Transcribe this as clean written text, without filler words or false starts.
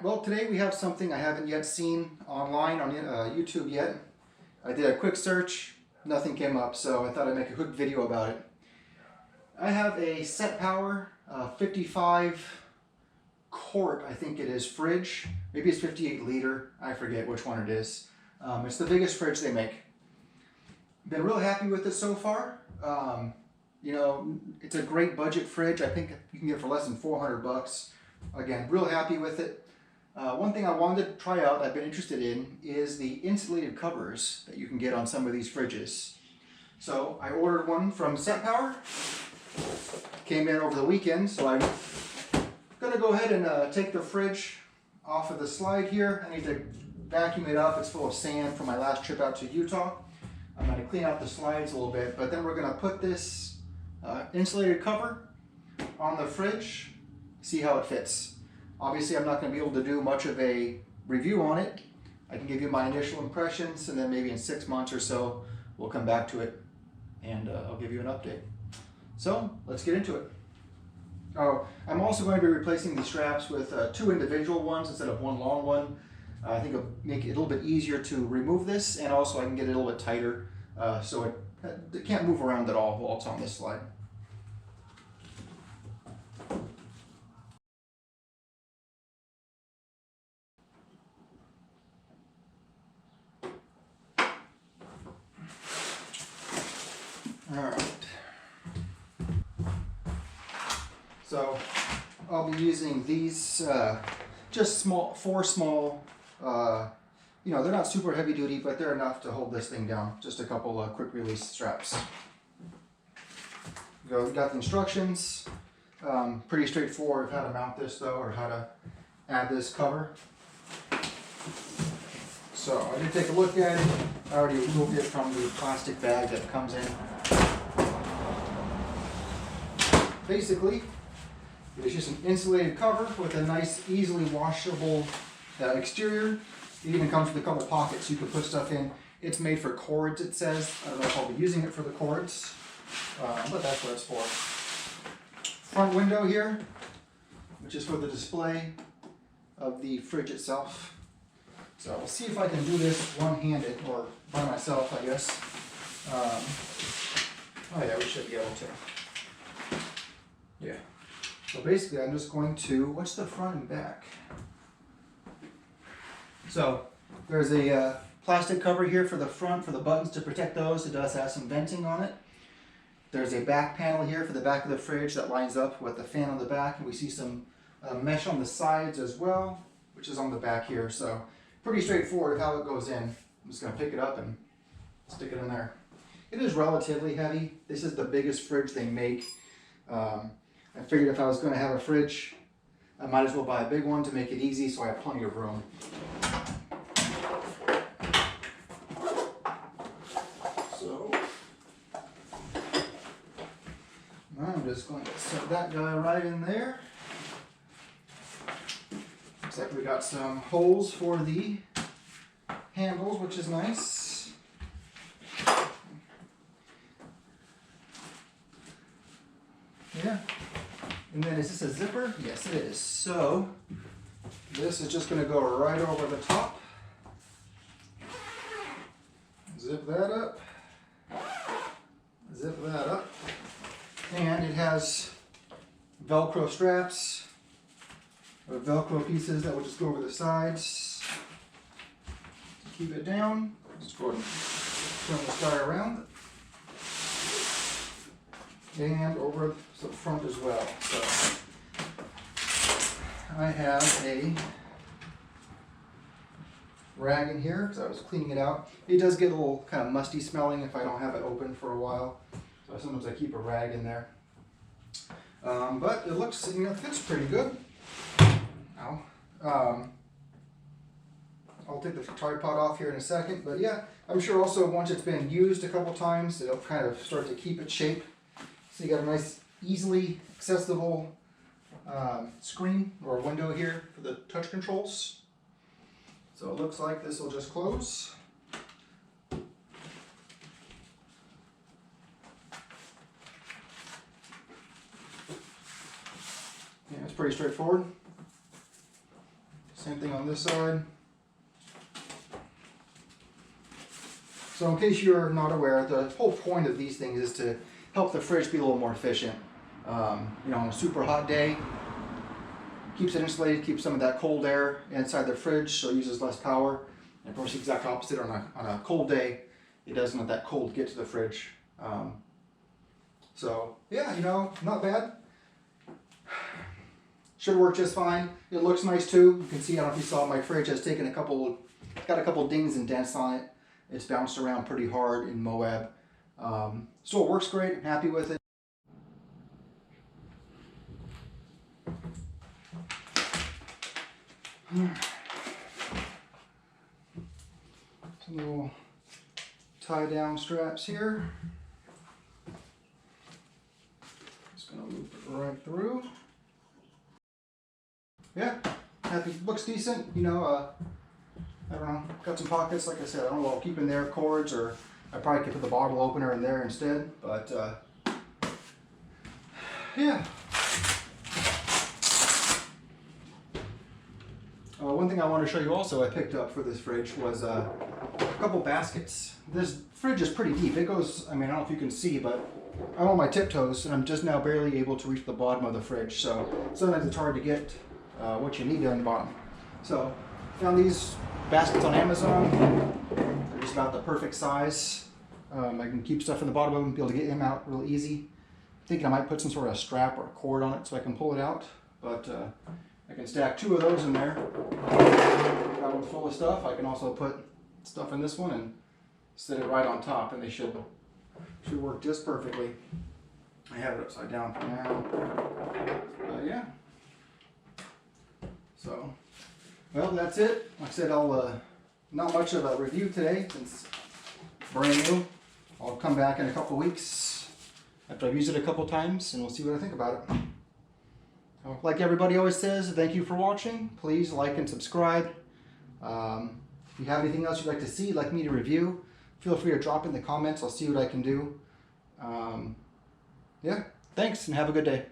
Well, today we have something I haven't yet seen online on YouTube yet. I did a quick search, nothing came up, so I thought I'd make a quick video about it. I have a SetPower 55 quart, I think it is, fridge. Maybe it's 58 liter, I forget which one it is. It's the biggest fridge they make. Been real happy with it so far. You know, it's a great budget fridge. I think you can get it for less than 400 bucks. Again, real happy with it. One thing I wanted to try out, I've been interested in, is the insulated covers that you can get on some of these fridges. So I ordered one from SetPower. Came in over the weekend, so I'm going to go ahead and take the fridge off of the slide here. I need to vacuum it up. It's full of sand from my last trip out to Utah. I'm going to clean out the slides a little bit, but then we're going to put this insulated cover on the fridge, see how it fits. Obviously, I'm not going to be able to do much of a review on it. I can give you my initial impressions, and then maybe in 6 months or so, we'll come back to it, and I'll give you an update. So, let's get into it. Oh, I'm also going to be replacing the straps with 2 individual ones instead of one long one. I think it'll make it a little bit easier to remove this, and also I can get it a little bit tighter so it can't move around at all while it's on this slide. Alright, so I'll be using these just 4 small, you know, they're not super heavy duty, but they're enough to hold this thing down. Just a couple quick release straps. We got the instructions, pretty straightforward of how to mount this though, or how to add this cover. So I did take a look at it. I already removed it from the plastic bag that comes in. Basically, it's just an insulated cover with a nice, easily washable exterior. It even comes with a couple pockets you can put stuff in. It's made for cords, it says. I don't know if I'll be using it for the cords, but that's what it's for. Front window here, which is for the display of the fridge itself. So we'll see if I can do this one-handed, or by myself, I guess. Oh yeah, we should be able to. Yeah. So basically, I'm just going to, what's the front and back? So there's a plastic cover here for the front, for the buttons to protect those. It does have some venting on it. There's a back panel here for the back of the fridge that lines up with the fan on the back, and we see some mesh on the sides as well, which is on the back here. So pretty straightforward of how it goes in. I'm just going to pick it up and stick it in there. It is relatively heavy. This is the biggest fridge they make. I figured if I was going to have a fridge, I might as well buy a big one to make it easy so I have plenty of room. So, I'm just going to set that guy right in there. Looks like we got some holes for the handles, which is nice. Yeah. And then is this a zipper? Yes, it is. So this is just going to go right over the top. Zip that up. Zip that up. And it has Velcro straps, or Velcro pieces that will just go over the sides to keep it down. Just go ahead and turn this guy around. And over the front as well. So I have a rag in here because I was cleaning it out. It does get a little kind of musty smelling if I don't have it open for a while. So sometimes I keep a rag in there. But it looks, you know, it fits pretty good. Ow. I'll take the tripod off here in a second. But yeah, I'm sure also once it's been used a couple times, it'll kind of start to keep its shape. So you got a nice, easily accessible screen or window here for the touch controls. So it looks like this will just close. Yeah, it's pretty straightforward. Same thing on this side. So in case you're not aware, the whole point of these things is to help the fridge be a little more efficient. You know, on a super hot day, keeps it insulated, keeps some of that cold air inside the fridge, so it uses less power. And of course, the exact opposite on a cold day, it doesn't let that cold get to the fridge. So yeah, you know, not bad. Should work just fine. It looks nice too. You can see, I don't know if you saw, my fridge has taken got a couple dings and dents on it. It's bounced around pretty hard in Moab. So it works great. I'm happy with it. Some little tie down straps here. Just gonna loop it right through. Yeah, happy. Looks decent. You know, I don't know. Got some pockets, like I said. I don't know what I'll keep in there, cords, or I probably could put the bottle opener in there instead. But yeah. One thing I want to show you also I picked up for this fridge was a couple baskets. This fridge is pretty deep. It goes, I mean, I don't know if you can see, but I'm on my tiptoes and I'm just now barely able to reach the bottom of the fridge. So sometimes it's hard to get what you need there in the bottom. So found these baskets on Amazon. They're just about the perfect size. I can keep stuff in the bottom of them, be able to get them out real easy. I'm thinking I might put some sort of strap or a cord on it so I can pull it out. But I can stack 2 of those in there. Got one full of stuff. I can also put stuff in this one and set it right on top, and they should work just perfectly. I have it upside down for now. Yeah. So, well, that's it. Like I said, I'll not much of a review today since it's brand new. I'll come back in a couple weeks after I've used it a couple times, and we'll see what I think about it. Like everybody always says, thank you for watching. Please like and subscribe. If you have anything else you'd like to see, like me to review, feel free to drop in the comments. I'll see what I can do. Yeah, thanks and have a good day.